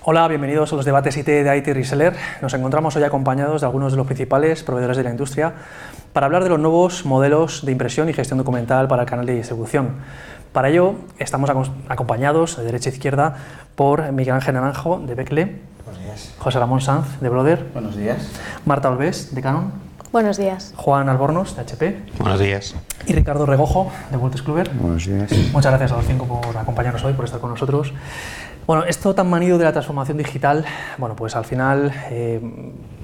Hola, bienvenidos a los debates IT de IT Reseller. Nos encontramos hoy acompañados de algunos de los principales proveedores de la industria para hablar de los nuevos modelos de impresión y gestión documental para el canal de distribución. Para ello, estamos acompañados de derecha a izquierda por Miguel Ángel Naranjo, de Becle. Buenos días. José Ramón Sanz, de Brother. Buenos días. Marta Olvés, de Canon. Buenos días. Juan Albornoz, de HP. Buenos días. Y Ricardo Regojo, de Wolters Kluwer. Buenos días. Muchas gracias a los 5 por acompañarnos hoy, por estar con nosotros. Bueno, esto tan manido de la transformación digital, bueno, pues al final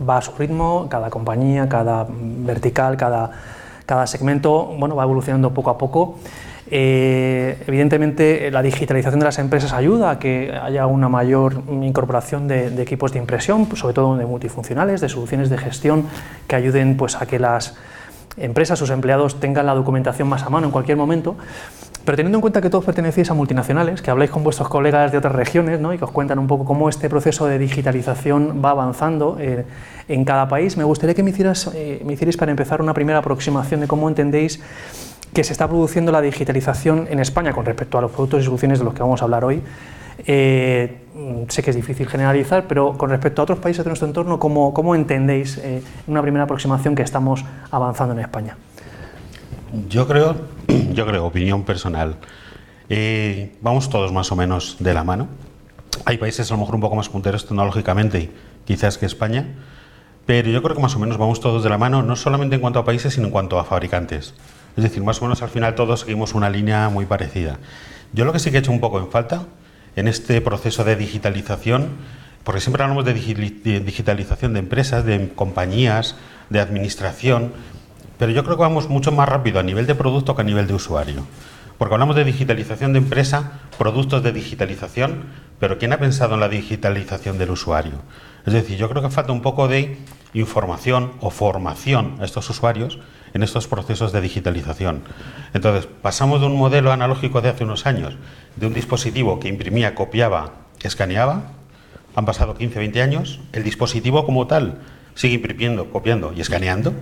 va a su ritmo, cada compañía, cada vertical, cada segmento, bueno, va evolucionando poco a poco. Evidentemente, la digitalización de las empresas ayuda a que haya una mayor incorporación de equipos de impresión, sobre todo de multifuncionales, de soluciones de gestión que ayuden pues, a que las empresas, sus empleados, tengan la documentación más a mano en cualquier momento. Pero teniendo en cuenta que todos pertenecéis a multinacionales, que habláis con vuestros colegas de otras regiones, ¿no? Y que os cuentan un poco cómo este proceso de digitalización va avanzando en cada país, me gustaría que me hicierais para empezar una primera aproximación de cómo entendéis que se está produciendo la digitalización en España con respecto a los productos y soluciones de los que vamos a hablar hoy. Sé que es difícil generalizar, pero con respecto a otros países de nuestro entorno, ¿cómo entendéis una primera aproximación que estamos avanzando en España? Yo creo, opinión personal, vamos todos más o menos de la mano. Hay países a lo mejor un poco más punteros tecnológicamente, quizás que España, pero yo creo que más o menos vamos todos de la mano, no solamente en cuanto a países, sino en cuanto a fabricantes. Es decir, más o menos al final todos seguimos una línea muy parecida. Yo lo que sí que he hecho un poco en falta en este proceso de digitalización, porque siempre hablamos de digitalización de empresas, de compañías, de administración, pero yo creo que vamos mucho más rápido a nivel de producto que a nivel de usuario. Porque hablamos de digitalización de empresa, productos de digitalización, pero ¿quién ha pensado en la digitalización del usuario? Es decir, yo creo que falta un poco de información o formación a estos usuarios en estos procesos de digitalización. Entonces, pasamos de un modelo analógico de hace unos años, de un dispositivo que imprimía, copiaba, escaneaba, han pasado 15, 20 años, el dispositivo como tal sigue imprimiendo, copiando y escaneando,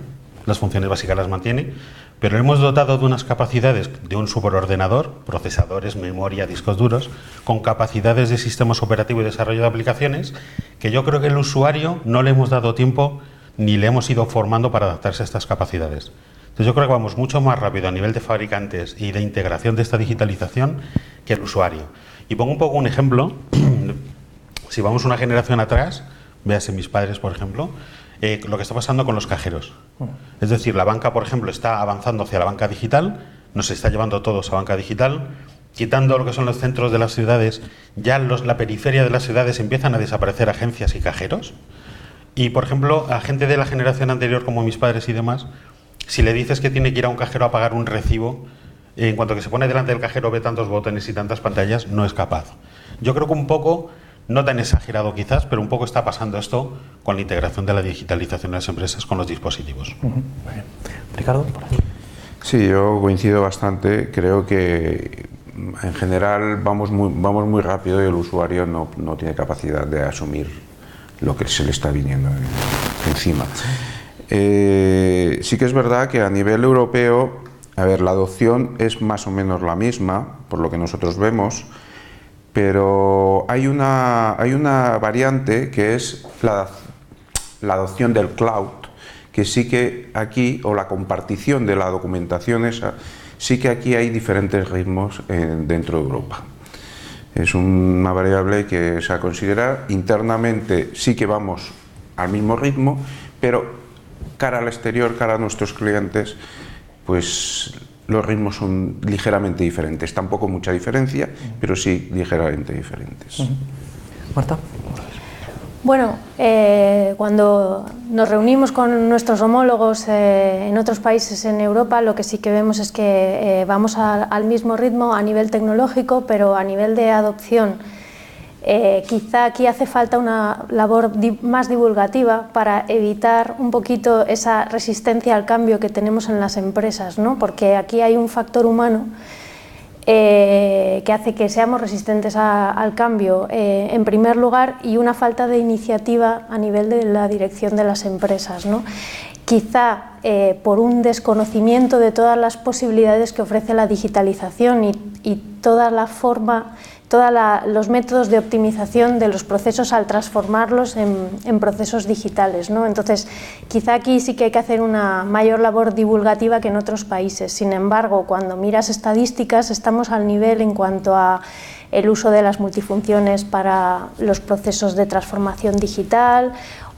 las funciones básicas las mantiene, pero hemos dotado de unas capacidades de un superordenador, procesadores, memoria, discos duros, con capacidades de sistemas operativos y desarrollo de aplicaciones, que yo creo que el usuario no le hemos dado tiempo ni le hemos ido formando para adaptarse a estas capacidades. Entonces yo creo que vamos mucho más rápido a nivel de fabricantes y de integración de esta digitalización que el usuario. Y pongo un poco un ejemplo, si vamos una generación atrás, véase mis padres por ejemplo, lo que está pasando con los cajeros. Es decir, la banca, por ejemplo, está avanzando hacia la banca digital, nos está llevando todos a banca digital, quitando lo que son los centros de las ciudades, ya la periferia de las ciudades empiezan a desaparecer agencias y cajeros. Y, por ejemplo, a gente de la generación anterior, como mis padres y demás, si le dices que tiene que ir a un cajero a pagar un recibo, en cuanto que se pone delante del cajero ve tantos botones y tantas pantallas, no es capaz. Yo creo que un poco, no tan exagerado quizás, pero un poco está pasando esto con la integración de la digitalización de las empresas con los dispositivos. Muy bien. Ricardo, por aquí. Sí, yo coincido bastante. Creo que en general vamos muy rápido y el usuario no tiene capacidad de asumir lo que se le está viniendo encima. Sí que es verdad que a nivel europeo, la adopción es más o menos la misma, por lo que nosotros vemos, pero hay una variante que es la adopción del cloud, que sí que aquí, o la compartición de la documentación esa, sí que aquí hay diferentes ritmos dentro de Europa. Es una variable que se ha considerado. Internamente sí que vamos al mismo ritmo, pero cara al exterior, cara a nuestros clientes, pues los ritmos son ligeramente diferentes. Tampoco mucha diferencia, pero sí ligeramente diferentes. Marta. Bueno, cuando nos reunimos con nuestros homólogos en otros países en Europa, lo que sí que vemos es que vamos al mismo ritmo a nivel tecnológico, pero a nivel de adopción quizá aquí hace falta una labor más divulgativa para evitar un poquito esa resistencia al cambio que tenemos en las empresas, ¿no? Porque aquí hay un factor humano que hace que seamos resistentes al cambio en primer lugar, y una falta de iniciativa a nivel de la dirección de las empresas, ¿no? Quizá por un desconocimiento de todas las posibilidades que ofrece la digitalización y toda la forma, los métodos de optimización de los procesos al transformarlos en procesos digitales, ¿no? Entonces, quizá aquí sí que hay que hacer una mayor labor divulgativa que en otros países. Sin embargo, cuando miras estadísticas, estamos al nivel en cuanto a el uso de las multifunciones para los procesos de transformación digital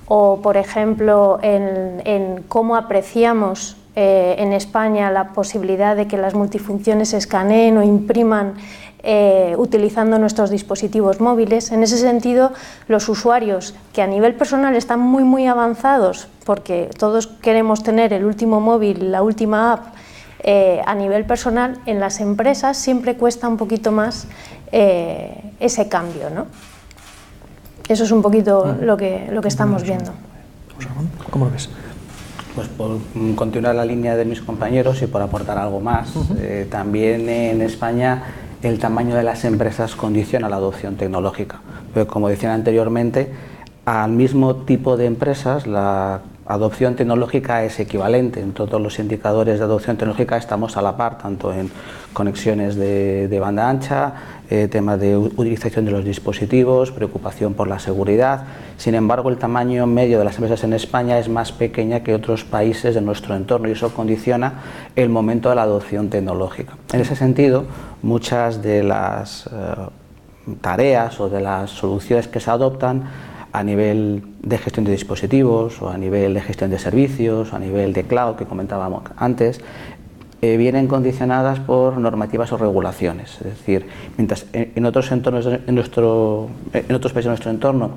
o, por ejemplo, en cómo apreciamos en España la posibilidad de que las multifunciones se escaneen o impriman utilizando nuestros dispositivos móviles. En ese sentido, los usuarios que a nivel personal están muy avanzados, porque todos queremos tener el último móvil, la última app, a nivel personal, en las empresas siempre cuesta un poquito más ese cambio, ¿no? Eso es un poquito lo que estamos viendo. ¿Cómo lo ves? Pues por continuar la línea de mis compañeros y por aportar algo más, también en España el tamaño de las empresas condiciona la adopción tecnológica. Pero como decían anteriormente, al mismo tipo de empresas la adopción tecnológica es equivalente. En todos los indicadores de adopción tecnológica estamos a la par, tanto en conexiones de banda ancha, temas de utilización de los dispositivos, preocupación por la seguridad. Sin embargo, el tamaño medio de las empresas en España es más pequeña que otros países de nuestro entorno y eso condiciona el momento de la adopción tecnológica. En ese sentido, muchas de las tareas o de las soluciones que se adoptan a nivel de gestión de dispositivos o a nivel de gestión de servicios o a nivel de cloud que comentábamos antes, vienen condicionadas por normativas o regulaciones. Es decir, mientras en otros entornos en otros países de nuestro entorno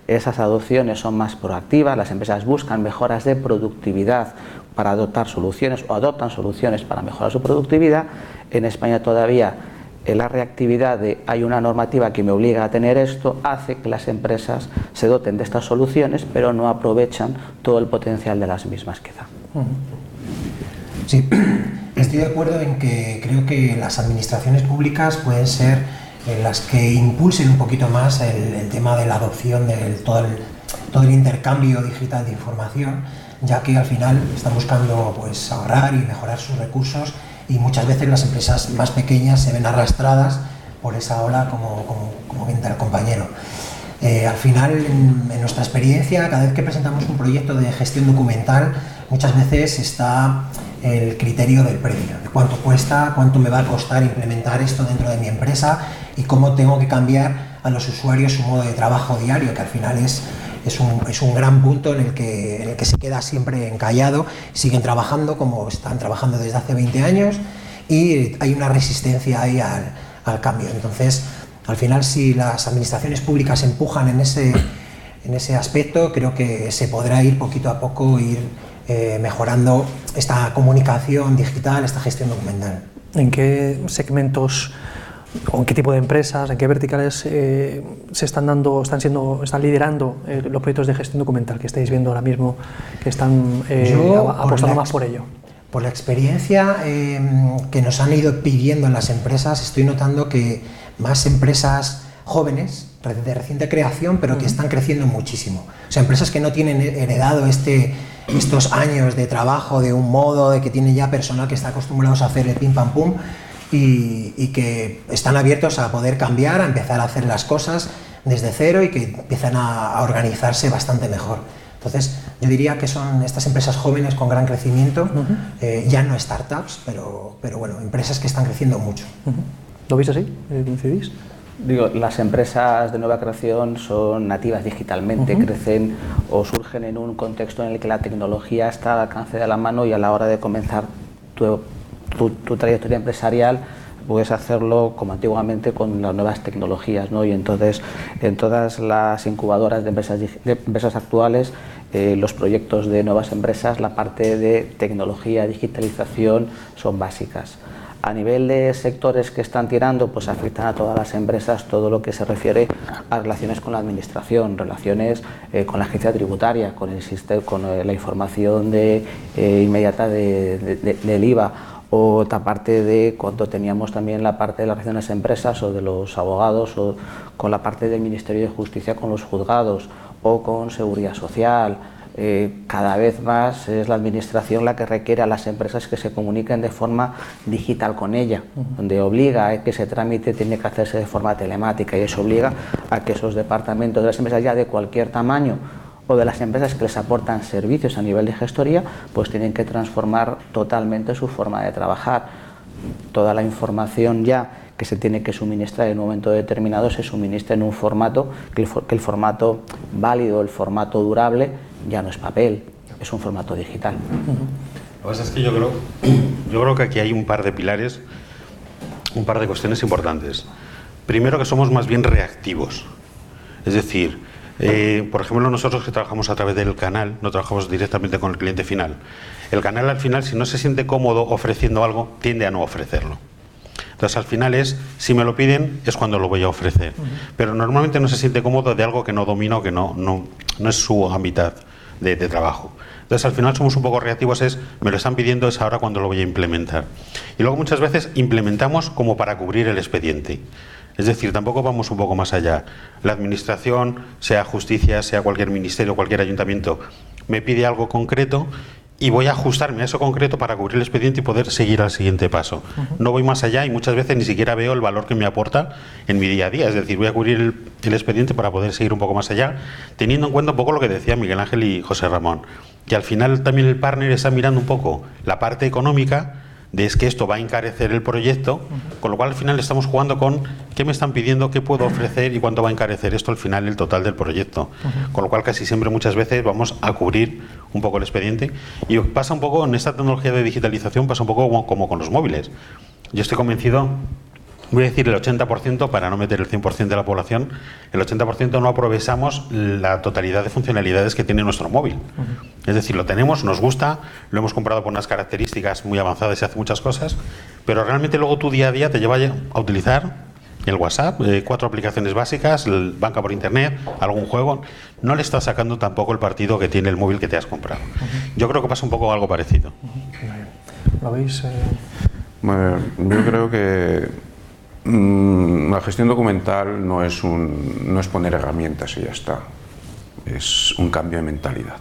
esas adopciones son más proactivas, las empresas buscan mejoras de productividad para adoptar soluciones o adoptan soluciones para mejorar su productividad, en España todavía la reactividad de hay una normativa que me obliga a tener esto hace que las empresas se doten de estas soluciones pero no aprovechan todo el potencial de las mismas quizá. Sí, estoy de acuerdo en que creo que las administraciones públicas pueden ser las que impulsen un poquito más el tema de la adopción de todo el intercambio digital de información, ya que al final están buscando pues ahorrar y mejorar sus recursos y muchas veces las empresas más pequeñas se ven arrastradas por esa ola, como comenta el compañero. Al final, en nuestra experiencia, cada vez que presentamos un proyecto de gestión documental, muchas veces está el criterio del precio, de cuánto cuesta, cuánto me va a costar implementar esto dentro de mi empresa y cómo tengo que cambiar a los usuarios su modo de trabajo diario, que al final es un gran punto en el que se queda siempre encallado, siguen trabajando como están trabajando desde hace 20 años y hay una resistencia ahí al cambio. Entonces, al final, si las administraciones públicas empujan en ese aspecto, creo que se podrá ir poquito a poco mejorando esta comunicación digital, esta gestión documental. ¿En qué segmentos o en qué tipo de empresas, en qué verticales se están liderando los proyectos de gestión documental que estáis viendo ahora mismo, que están apostando más por ello? Por la experiencia que nos han ido pidiendo en las empresas, estoy notando que más empresas jóvenes, de reciente creación, pero que están creciendo muchísimo. O sea, empresas que no tienen heredado estos años de trabajo de un modo, de que tienen ya personal que está acostumbrados a hacer el pim pam pum, y que están abiertos a poder cambiar, a empezar a hacer las cosas desde cero y que empiezan a organizarse bastante mejor. Entonces, yo diría que son estas empresas jóvenes con gran crecimiento, ya no startups, pero bueno, empresas que están creciendo mucho. ¿Lo veis así? ¿Coincidís? Digo, las empresas de nueva creación son nativas digitalmente, crecen o surgen en un contexto en el que la tecnología está al alcance de la mano y a la hora de comenzar tu trayectoria empresarial puedes hacerlo como antiguamente con las nuevas tecnologías, ¿no? Y entonces en todas las incubadoras de empresas actuales, los proyectos de nuevas empresas, la parte de tecnología, digitalización son básicas. A nivel de sectores que están tirando, pues afectan a todas las empresas todo lo que se refiere a relaciones con la administración, relaciones con la agencia tributaria, con la información inmediata del IVA, o otra parte de cuando teníamos también la parte de las relaciones empresas o de los abogados, o con la parte del Ministerio de Justicia con los juzgados, o con Seguridad Social, cada vez más es la administración la que requiere a las empresas que se comuniquen de forma digital con ella, donde obliga a que ese trámite tiene que hacerse de forma telemática, y eso obliga a que esos departamentos de las empresas ya de cualquier tamaño o de las empresas que les aportan servicios a nivel de gestoría, pues tienen que transformar totalmente su forma de trabajar. Toda la información ya que se tiene que suministrar en un momento determinado se suministra en un formato que el formato válido, el formato durable, ya no es papel, es un formato digital. Lo que pasa es que yo creo que aquí hay un par de pilares, un par de cuestiones importantes. Primero, que somos más bien reactivos. Es decir, por ejemplo, nosotros que trabajamos a través del canal, no trabajamos directamente con el cliente final. El canal, al final, si no se siente cómodo ofreciendo algo, tiende a no ofrecerlo. Entonces, al final si me lo piden, es cuando lo voy a ofrecer. Pero normalmente no se siente cómodo de algo que no domina o que no es su ámbito de trabajo. Entonces, al final somos un poco reactivos, me lo están pidiendo, es ahora cuando lo voy a implementar. Y luego muchas veces implementamos como para cubrir el expediente. Es decir, tampoco vamos un poco más allá. La administración, sea justicia, sea cualquier ministerio, cualquier ayuntamiento, me pide algo concreto y voy a ajustarme a eso concreto para cubrir el expediente y poder seguir al siguiente paso. No voy más allá y muchas veces ni siquiera veo el valor que me aporta en mi día a día. Es decir, voy a cubrir el expediente para poder seguir un poco más allá, teniendo en cuenta un poco lo que decía Miguel Ángel y José Ramón. Y al final también el partner está mirando un poco la parte económica, de es que esto va a encarecer el proyecto, con lo cual al final estamos jugando con qué me están pidiendo, qué puedo ofrecer y cuánto va a encarecer esto al final el total del proyecto. Con lo cual casi siempre, muchas veces, vamos a cubrir un poco el expediente. Y pasa un poco en esta tecnología de digitalización, pasa un poco como con los móviles. Yo estoy convencido, voy a decir el 80% para no meter el 100% de la población, el 80% no aprovechamos la totalidad de funcionalidades que tiene nuestro móvil. Es decir, lo tenemos, nos gusta, lo hemos comprado por unas características muy avanzadas y hace muchas cosas, pero realmente luego tu día a día te lleva a utilizar el WhatsApp, 4 aplicaciones básicas, el banca por internet, algún juego. No le estás sacando tampoco el partido que tiene el móvil que te has comprado. Yo creo que pasa un poco algo parecido. ¿Lo veis? Bueno, yo creo que la gestión documental no es poner herramientas y ya está. Es un cambio de mentalidad.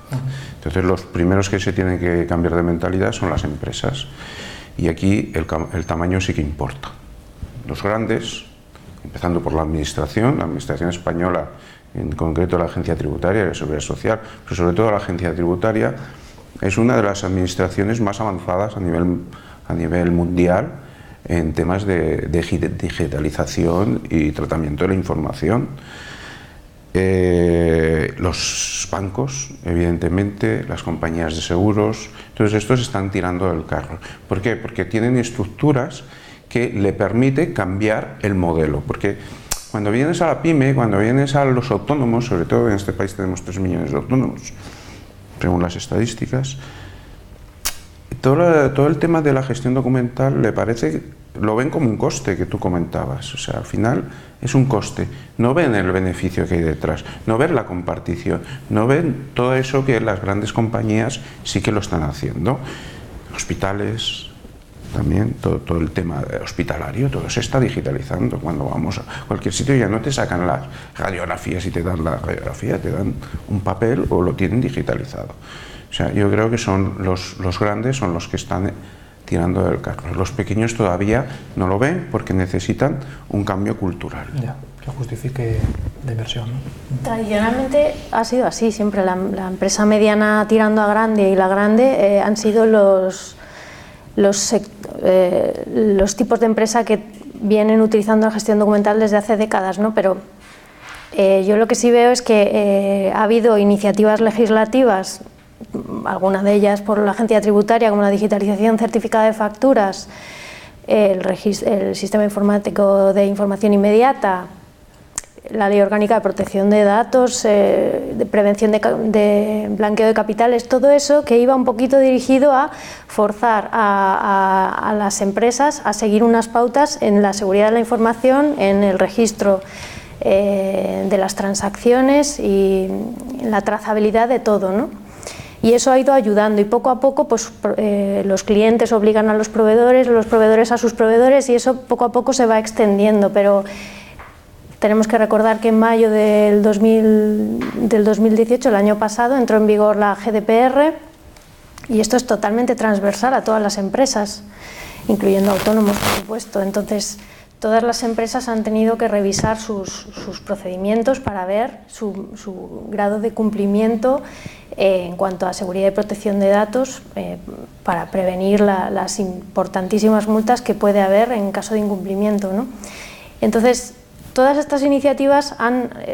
Entonces, los primeros que se tienen que cambiar de mentalidad son las empresas. Y aquí el tamaño sí que importa. Los grandes, empezando por la administración española, en concreto la Agencia Tributaria de la Seguridad Social, pero sobre todo la Agencia Tributaria, es una de las administraciones más avanzadas a nivel mundial en temas de digitalización y tratamiento de la información. Los bancos, evidentemente, las compañías de seguros, todos estos están tirando del carro. ¿Por qué? Porque tienen estructuras que le permiten cambiar el modelo. Porque cuando vienes a la pyme, cuando vienes a los autónomos, sobre todo en este país tenemos 3 millones de autónomos, según las estadísticas, todo el tema de la gestión documental lo ven como un coste que tú comentabas. O sea, al final es un coste. No ven el beneficio que hay detrás, no ven la compartición, no ven todo eso que las grandes compañías sí que lo están haciendo. Hospitales, también, todo el tema hospitalario, todo se está digitalizando. Cuando vamos a cualquier sitio ya no te sacan las radiografías y te dan la radiografía, te dan un papel o lo tienen digitalizado. O sea, yo creo que son los grandes son los que están tirando del carro. Los pequeños todavía no lo ven porque necesitan un cambio cultural. Ya, que justifique la inversión, ¿no? Tradicionalmente ha sido así, siempre la empresa mediana tirando a grande y la grande han sido los tipos de empresa que vienen utilizando la gestión documental desde hace décadas, ¿no? Pero yo lo que sí veo es que ha habido iniciativas legislativas, algunas de ellas por la Agencia Tributaria, como la digitalización certificada de facturas, el sistema informático de información inmediata, la Ley Orgánica de Protección de Datos, de prevención de blanqueo de capitales, todo eso que iba un poquito dirigido a forzar a las empresas a seguir unas pautas en la seguridad de la información, en el registro de las transacciones y en la trazabilidad de todo, ¿no? Y eso ha ido ayudando y poco a poco pues, los clientes obligan a los proveedores a sus proveedores y eso poco a poco se va extendiendo, pero Tenemos que recordar que en mayo del 2018, el año pasado, entró en vigor la GDPR y esto es totalmente transversal a todas las empresas, incluyendo autónomos, por supuesto. Entonces, todas las empresas han tenido que revisar sus procedimientos para ver su grado de cumplimiento en cuanto a seguridad y protección de datos para prevenir las importantísimas multas que puede haber en caso de incumplimiento, ¿no? Entonces, todas estas iniciativas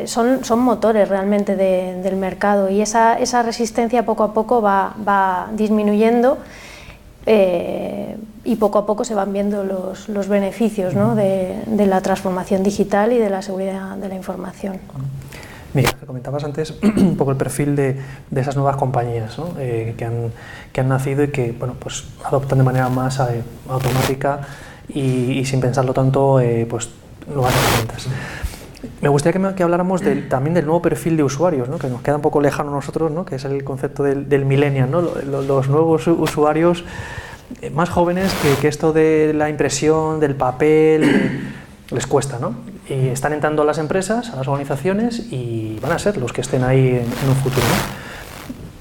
son motores realmente del mercado y esa resistencia poco a poco va disminuyendo y poco a poco se van viendo los beneficios, ¿no?, de la transformación digital y de la seguridad de la información. Miguel, comentabas antes un poco el perfil de esas nuevas compañías, ¿no?, que han nacido y que, bueno, pues adoptan de manera más automática y sin pensarlo tanto, pues nuevas herramientas. Me gustaría que habláramos también del nuevo perfil de usuarios, ¿no?, que nos queda un poco lejano a nosotros, ¿no?, que es el concepto del millennial, ¿no?, los nuevos usuarios más jóvenes que esto de la impresión, del papel, les cuesta, ¿no? Y están entrando a las empresas, a las organizaciones y van a ser los que estén ahí en un futuro, ¿no?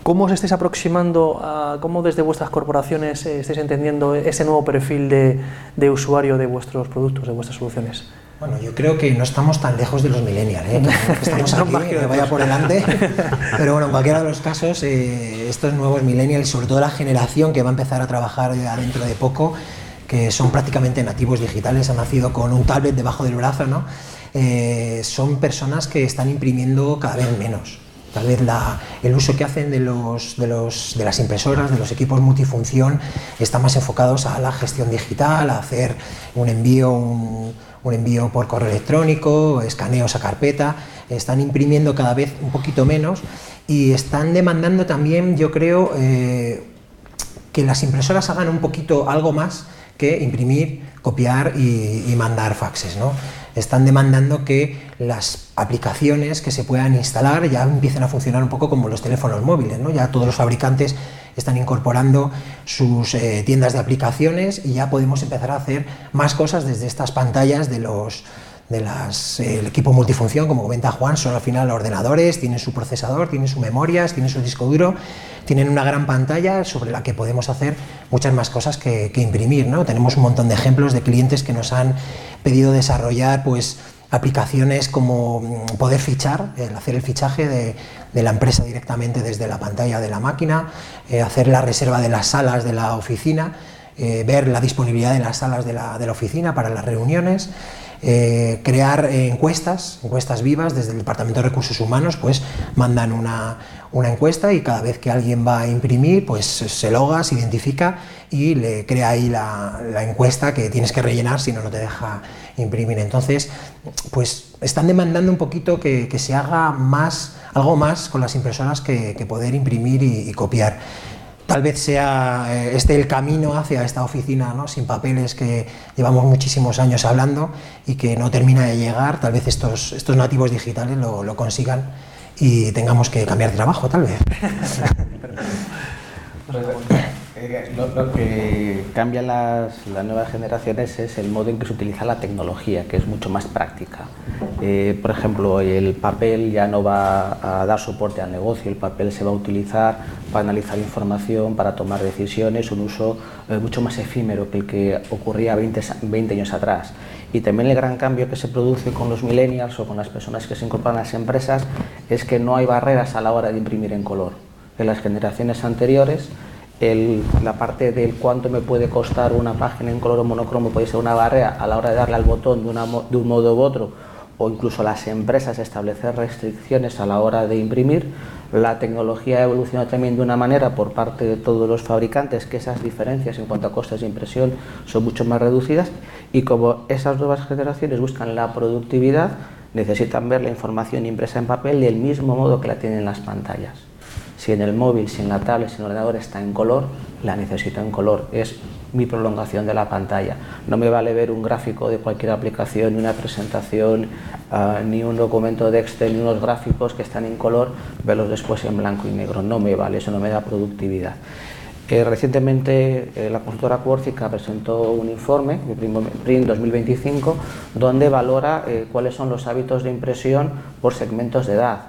¿Cómo os estáis aproximando, cómo desde vuestras corporaciones estáis entendiendo ese nuevo perfil de usuario de vuestros productos, de vuestras soluciones? Bueno, yo creo que no estamos tan lejos de los millennials, que estamos aquí, que vaya por delante, pero bueno, en cualquiera de los casos, estos nuevos millennials, sobre todo la generación que va a empezar a trabajar ya dentro de poco, que son prácticamente nativos digitales, han nacido con un tablet debajo del brazo, ¿no? Son personas que están imprimiendo cada vez menos. Tal vez el uso que hacen de las impresoras, de los equipos multifunción, está más enfocados a la gestión digital, a hacer un envío por correo electrónico, escaneos a carpeta. Están imprimiendo cada vez un poquito menos y están demandando también, yo creo, que las impresoras hagan un poquito algo más que imprimir, copiar y mandar faxes, ¿no? Están demandando que las aplicaciones que se puedan instalar ya empiecen a funcionar un poco como los teléfonos móviles, ¿no? Ya todos los fabricantes están incorporando sus tiendas de aplicaciones y ya podemos empezar a hacer más cosas desde estas pantallas el equipo multifunción, como comenta Juan, son al final ordenadores, tienen su procesador, tienen sus memorias, tienen su disco duro, tienen una gran pantalla sobre la que podemos hacer muchas más cosas que imprimir, ¿no? Tenemos un montón de ejemplos de clientes que nos han pedido desarrollar pues aplicaciones como poder fichar, hacer el fichaje de la empresa directamente desde la pantalla de la máquina, hacer la reserva de las salas de la oficina, ver la disponibilidad de las salas de la oficina para las reuniones, crear encuestas vivas. Desde el Departamento de Recursos Humanos pues mandan una encuesta y cada vez que alguien va a imprimir pues se loga, se identifica y le crea ahí la encuesta que tienes que rellenar, si no, no te deja imprimir. Entonces pues están demandando un poquito que se haga algo más con las impresoras que poder imprimir y copiar. Tal vez sea el camino hacia esta oficina, ¿no?, sin papeles, que llevamos muchísimos años hablando y que no termina de llegar. Tal vez estos nativos digitales lo consigan y tengamos que cambiar de trabajo, tal vez. Lo que cambian las nuevas generaciones es el modo en que se utiliza la tecnología, que es mucho más práctica. Por ejemplo, el papel ya no va a dar soporte al negocio, el papel se va a utilizar para analizar información, para tomar decisiones, un uso mucho más efímero que el que ocurría 20 años atrás. Y también el gran cambio que se produce con los millennials o con las personas que se incorporan a las empresas es que no hay barreras a la hora de imprimir en color. En las generaciones anteriores, la parte del cuánto me puede costar una página en color o monocromo puede ser una barrera a la hora de darle al botón de un modo u otro, o incluso las empresas establecer restricciones a la hora de imprimir. La tecnología ha evolucionado también de una manera por parte de todos los fabricantes que esas diferencias en cuanto a costes de impresión son mucho más reducidas, y como esas nuevas generaciones buscan la productividad, necesitan ver la información impresa en papel del mismo modo que la tienen en las pantallas. Si en el móvil, si en la tablet, si en el ordenador está en color, la necesito en color. Es mi prolongación de la pantalla. No me vale ver un gráfico de cualquier aplicación, ni una presentación, ni un documento de Excel, ni unos gráficos que están en color, verlos después en blanco y negro. No me vale, eso no me da productividad. Recientemente la consultora Quorsica presentó un informe, PRIM 2025, donde valora cuáles son los hábitos de impresión por segmentos de edad.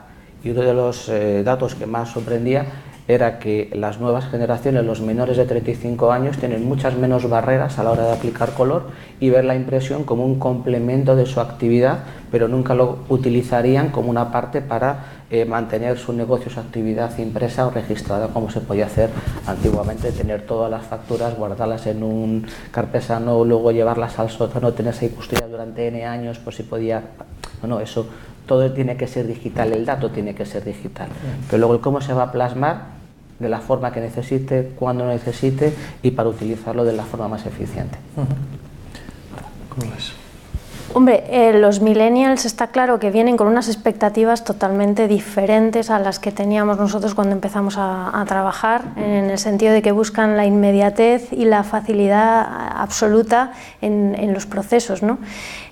Y uno de los datos que más sorprendía era que las nuevas generaciones, los menores de 35 años, tienen muchas menos barreras a la hora de aplicar color y ver la impresión como un complemento de su actividad, pero nunca lo utilizarían como una parte para mantener su negocio, su actividad impresa o registrada, como se podía hacer antiguamente, tener todas las facturas, guardarlas en un carpesano, luego llevarlas al sótano, tenerse ahí custodiadas durante N años, por si podía... Bueno, eso todo tiene que ser digital, el dato tiene que ser digital, pero luego el cómo se va a plasmar de la forma que necesite, cuando necesite y para utilizarlo de la forma más eficiente. ¿Cómo ves? Hombre, los millennials está claro que vienen con unas expectativas totalmente diferentes a las que teníamos nosotros cuando empezamos a trabajar, en el sentido de que buscan la inmediatez y la facilidad absoluta en los procesos, ¿no?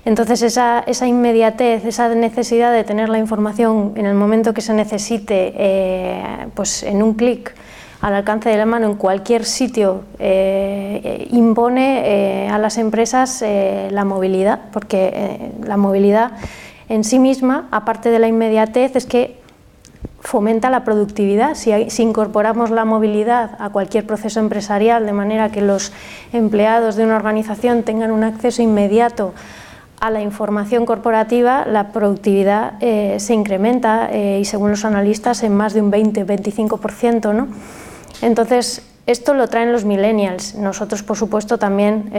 Entonces esa inmediatez, esa necesidad de tener la información en el momento que se necesite, pues en un clic, al alcance de la mano en cualquier sitio, impone a las empresas la movilidad, porque la movilidad en sí misma, aparte de la inmediatez, es que fomenta la productividad. Si incorporamos la movilidad a cualquier proceso empresarial, de manera que los empleados de una organización tengan un acceso inmediato a la información corporativa, la productividad se incrementa y según los analistas en más de un 20-25%, ¿no? Entonces, esto lo traen los millennials. Nosotros, por supuesto, también,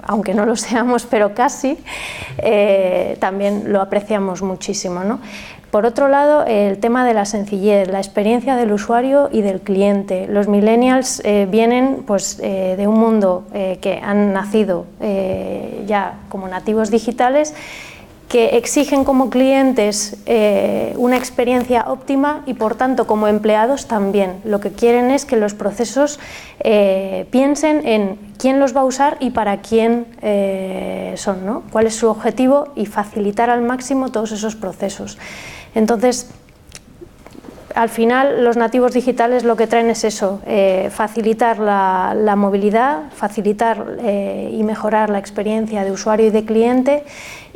aunque no lo seamos, pero casi, también lo apreciamos muchísimo, ¿no? Por otro lado, el tema de la sencillez, la experiencia del usuario y del cliente. Los millennials vienen pues, de un mundo que han nacido ya como nativos digitales, que exigen como clientes una experiencia óptima y por tanto como empleados también. Lo que quieren es que los procesos piensen en quién los va a usar y para quién son, ¿no? Cuál es su objetivo y facilitar al máximo todos esos procesos. Entonces, al final los nativos digitales lo que traen es eso, facilitar la movilidad, facilitar y mejorar la experiencia de usuario y de cliente,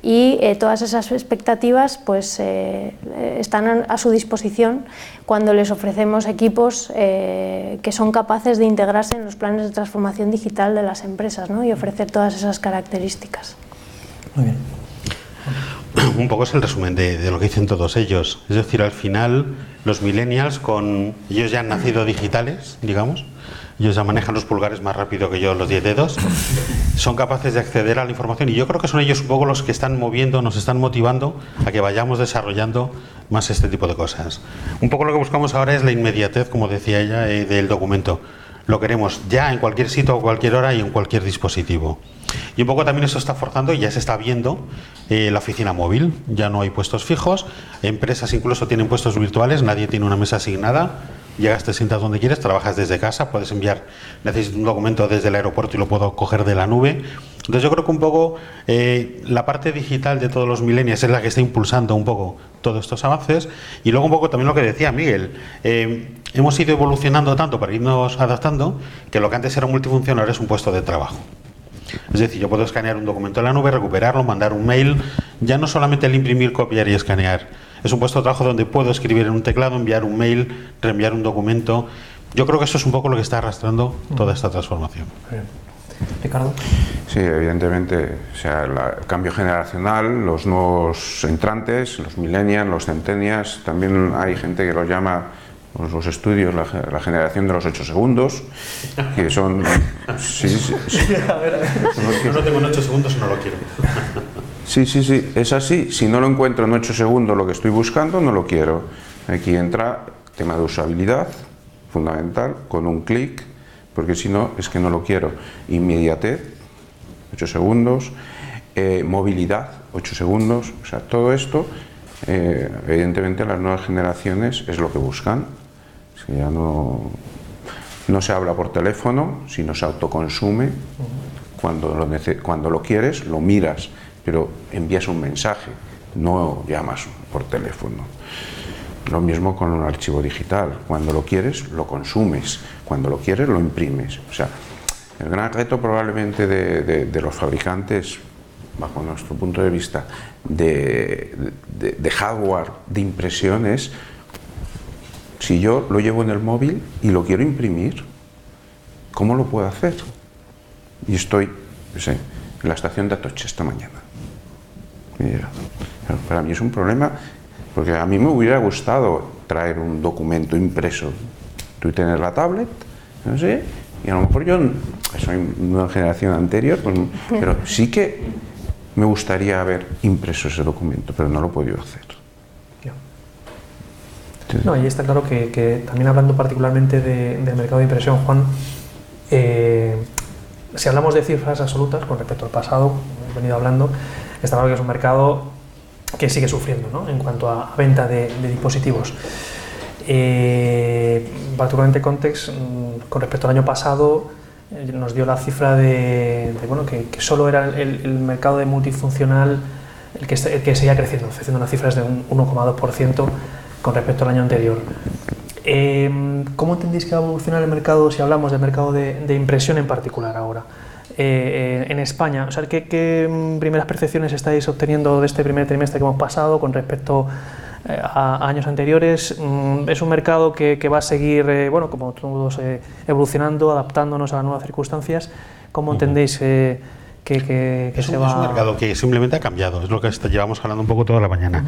y todas esas expectativas pues, están a su disposición cuando les ofrecemos equipos que son capaces de integrarse en los planes de transformación digital de las empresas, ¿no? Y ofrecer todas esas características. Muy bien. Un poco es el resumen de lo que dicen todos ellos. Es decir, al final los millennials, ellos ya han nacido digitales, digamos, ellos ya manejan los pulgares más rápido que yo los 10 dedos, son capaces de acceder a la información y yo creo que son ellos un poco los que están moviendo, nos están motivando a que vayamos desarrollando más este tipo de cosas. Un poco lo que buscamos ahora es la inmediatez, como decía ella, del documento. Lo queremos ya en cualquier sitio, a cualquier hora y en cualquier dispositivo. Y un poco también eso está forzando, y ya se está viendo, la oficina móvil. Ya no hay puestos fijos, empresas incluso tienen puestos virtuales, nadie tiene una mesa asignada. Llegas, te sientas donde quieres, trabajas desde casa, puedes enviar, necesito un documento desde el aeropuerto y lo puedo coger de la nube. Entonces yo creo que un poco la parte digital de todos los millennials es la que está impulsando un poco todos estos avances. Y luego un poco también lo que decía Miguel, hemos ido evolucionando tanto para irnos adaptando que lo que antes era multifunción ahora es un puesto de trabajo. Es decir, yo puedo escanear un documento en la nube, recuperarlo, mandar un mail, ya no solamente el imprimir, copiar y escanear. Es un puesto de trabajo donde puedo escribir en un teclado, enviar un mail, reenviar un documento. Yo creo que eso es un poco lo que está arrastrando toda esta transformación. Ricardo. Sí, evidentemente, o sea, el cambio generacional, los nuevos entrantes, los millennials, los centennials, también hay gente que los llama, los estudios, la generación de los 8 segundos, que son... Sí, sí, sí. A ver. No lo tengo en 8 segundos y no lo quiero. Sí, sí, sí, es así. Si no lo encuentro en 8 segundos lo que estoy buscando, no lo quiero. Aquí entra tema de usabilidad, fundamental, con un clic, porque si no, es que no lo quiero. Inmediatez, 8 segundos, movilidad, 8 segundos, o sea, todo esto, evidentemente las nuevas generaciones es lo que buscan. Es que ya no se habla por teléfono, sino se autoconsume. Cuando lo quieres, lo miras, pero envías un mensaje, no llamas por teléfono. Lo mismo con un archivo digital. Cuando lo quieres, lo consumes. Cuando lo quieres, lo imprimes. O sea, el gran reto probablemente de los fabricantes, bajo nuestro punto de vista, de hardware de impresión es, si yo lo llevo en el móvil y lo quiero imprimir, ¿cómo lo puedo hacer? Y estoy, no sé, en la estación de Atocha esta mañana. Mira, para mí es un problema, porque a mí me hubiera gustado traer un documento impreso, tú tener la tablet, no sé, y a lo mejor yo soy una generación anterior, pues, pero sí que me gustaría haber impreso ese documento, pero no lo he podido hacer. No, y está claro que también hablando particularmente del mercado de impresión, Juan, si hablamos de cifras absolutas con respecto al pasado, como hemos venido hablando, está claro que es un mercado que sigue sufriendo, ¿no?, en cuanto a venta de dispositivos. Particularmente Context, con respecto al año pasado, nos dio la cifra de bueno, que solo era el mercado de multifuncional el que seguía creciendo, ofreciendo unas cifras de un 1,2% con respecto al año anterior. ¿Cómo entendéis que va a evolucionar el mercado, si hablamos del mercado de impresión en particular ahora, en España? O sea, ¿qué primeras percepciones estáis obteniendo de este primer trimestre que hemos pasado con respecto a años anteriores? ¿Es un mercado que va a seguir, bueno, como todos, evolucionando, adaptándonos a las nuevas circunstancias? ¿Cómo entendéis que se va? Es un mercado que simplemente ha cambiado, es lo que llevamos hablando un poco toda la mañana.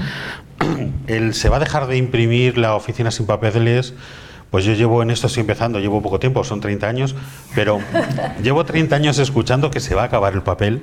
Se va a dejar de imprimir la oficina sin papeles. Pues yo llevo en esto, estoy empezando, llevo poco tiempo, son 30 años, pero llevo 30 años escuchando que se va a acabar el papel.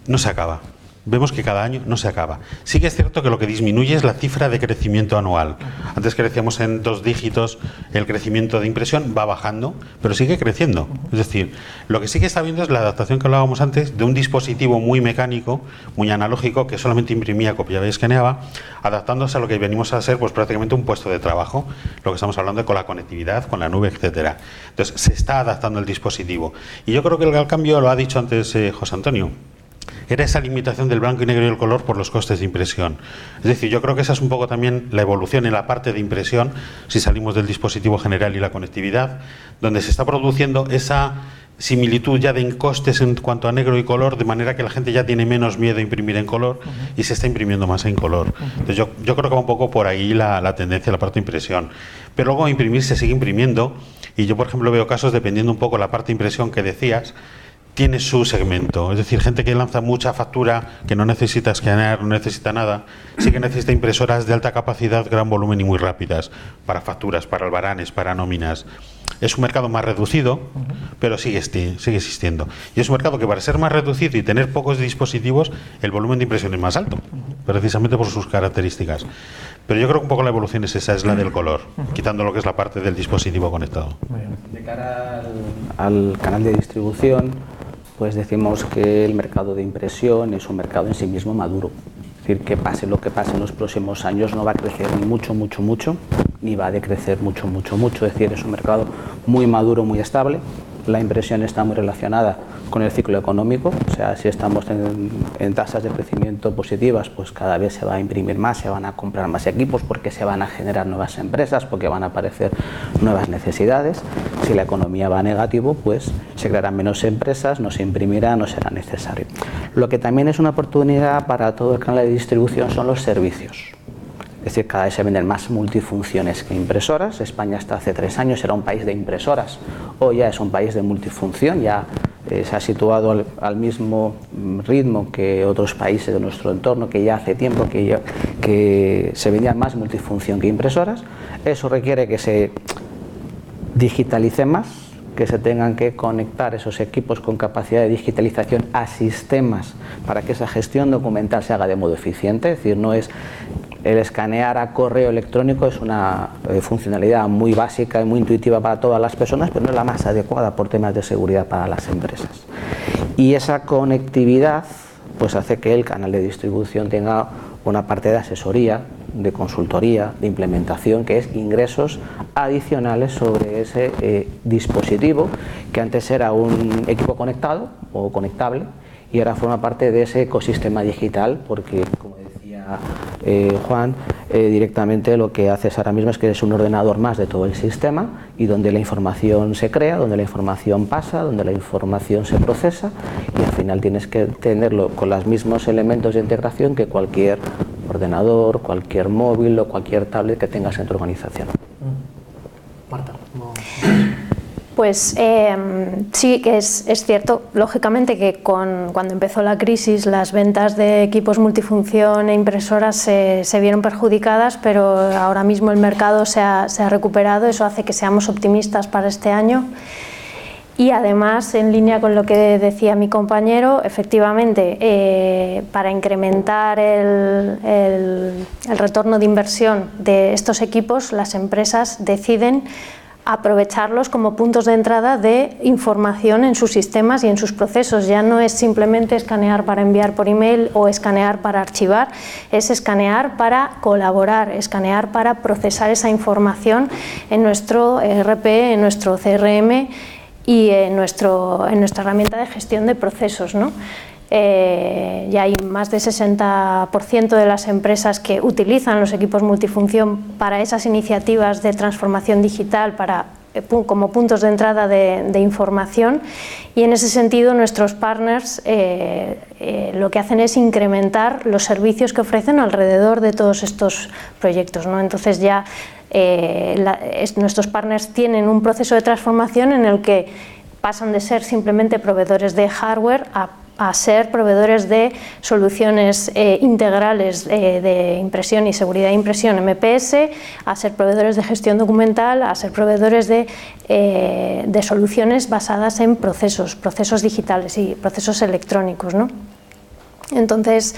No se acaba. Vemos que cada año no se acaba. Sí que es cierto que lo que disminuye es la cifra de crecimiento anual. Antes crecíamos en 2 dígitos, el crecimiento de impresión va bajando, pero sigue creciendo. Es decir, lo que sí que está viendo es la adaptación que hablábamos antes de un dispositivo muy mecánico, muy analógico, que solamente imprimía, copiaba y escaneaba, adaptándose a lo que venimos a ser, pues prácticamente un puesto de trabajo, lo que estamos hablando con la conectividad, con la nube, etcétera. Entonces, se está adaptando el dispositivo. Y yo creo que el cambio, lo ha dicho antes José Antonio, era esa limitación del blanco y negro y el color por los costes de impresión. Es decir, yo creo que esa es un poco también la evolución en la parte de impresión, si salimos del dispositivo general y la conectividad, donde se está produciendo esa similitud ya de costes en cuanto a negro y color, de manera que la gente ya tiene menos miedo a imprimir en color y se está imprimiendo más en color. Entonces yo creo que va un poco por ahí la tendencia de la parte de impresión. Pero luego imprimir se sigue imprimiendo, y yo por ejemplo veo casos, dependiendo un poco la parte de impresión que decías, tiene su segmento, es decir, gente que lanza mucha factura, que no necesita escanear, no necesita nada, sí que necesita impresoras de alta capacidad, gran volumen y muy rápidas, para facturas, para albaranes, para nóminas. Es un mercado más reducido, pero sigue existiendo. Y es un mercado que, para ser más reducido y tener pocos dispositivos, el volumen de impresión es más alto, precisamente por sus características. Pero yo creo que un poco la evolución es esa, es la del color, quitando lo que es la parte del dispositivo conectado. De cara al canal de distribución, pues decimos que el mercado de impresión es un mercado en sí mismo maduro. Es decir, que pase lo que pase en los próximos años, no va a crecer ni mucho, ni va a decrecer mucho. Es decir, es un mercado muy maduro, muy estable. La impresión está muy relacionada con el ciclo económico, o sea, si estamos en tasas de crecimiento positivas, pues cada vez se va a imprimir más, se van a comprar más equipos porque se van a generar nuevas empresas, porque van a aparecer nuevas necesidades. Si la economía va a negativo, pues se crearán menos empresas, no se imprimirá, no será necesario. Lo que también es una oportunidad para todo el canal de distribución son los servicios. Es decir, cada vez se venden más multifunciones que impresoras. España hasta hace 3 años era un país de impresoras, hoy ya es un país de multifunción, ya se ha situado al mismo ritmo que otros países de nuestro entorno, que ya hace tiempo que se vendían más multifunción que impresoras. Eso requiere que se digitalice más, que se tengan que conectar esos equipos con capacidad de digitalización a sistemas para que esa gestión documental se haga de modo eficiente. Es decir, no es el escanear a correo electrónico, es una funcionalidad muy básica y muy intuitiva para todas las personas, pero no es la más adecuada por temas de seguridad para las empresas. Y esa conectividad pues hace que el canal de distribución tenga una parte de asesoría, de consultoría, de implementación, que es ingresos adicionales sobre ese dispositivo, que antes era un equipo conectado o conectable y ahora forma parte de ese ecosistema digital, porque, como decía Juan, directamente lo que haces ahora mismo es que es un ordenador más de todo el sistema y donde la información se crea, donde la información pasa, donde la información se procesa y al final tienes que tenerlo con los mismos elementos de integración que cualquier ordenador, cualquier móvil o cualquier tablet que tengas en tu organización. Marta, no. Pues sí que es cierto, lógicamente que cuando empezó la crisis las ventas de equipos multifunción e impresoras se vieron perjudicadas, pero ahora mismo el mercado se ha recuperado, eso hace que seamos optimistas para este año. Y además, en línea con lo que decía mi compañero, efectivamente, para incrementar el retorno de inversión de estos equipos, las empresas deciden aprovecharlos como puntos de entrada de información en sus sistemas y en sus procesos. Ya no es simplemente escanear para enviar por email o escanear para archivar, es escanear para colaborar, escanear para procesar esa información en nuestro ERP, en nuestro CRM y en nuestra herramienta de gestión de procesos, ¿no? Ya hay más del 60% de las empresas que utilizan los equipos multifunción para esas iniciativas de transformación digital, como puntos de entrada de información, y en ese sentido nuestros partners lo que hacen es incrementar los servicios que ofrecen alrededor de todos estos proyectos, ¿no? Entonces ya nuestros partners tienen un proceso de transformación en el que pasan de ser simplemente proveedores de hardware a ser proveedores de soluciones integrales de impresión y seguridad de impresión MPS, a ser proveedores de gestión documental, a ser proveedores de soluciones basadas en procesos digitales y procesos electrónicos, ¿no? Entonces,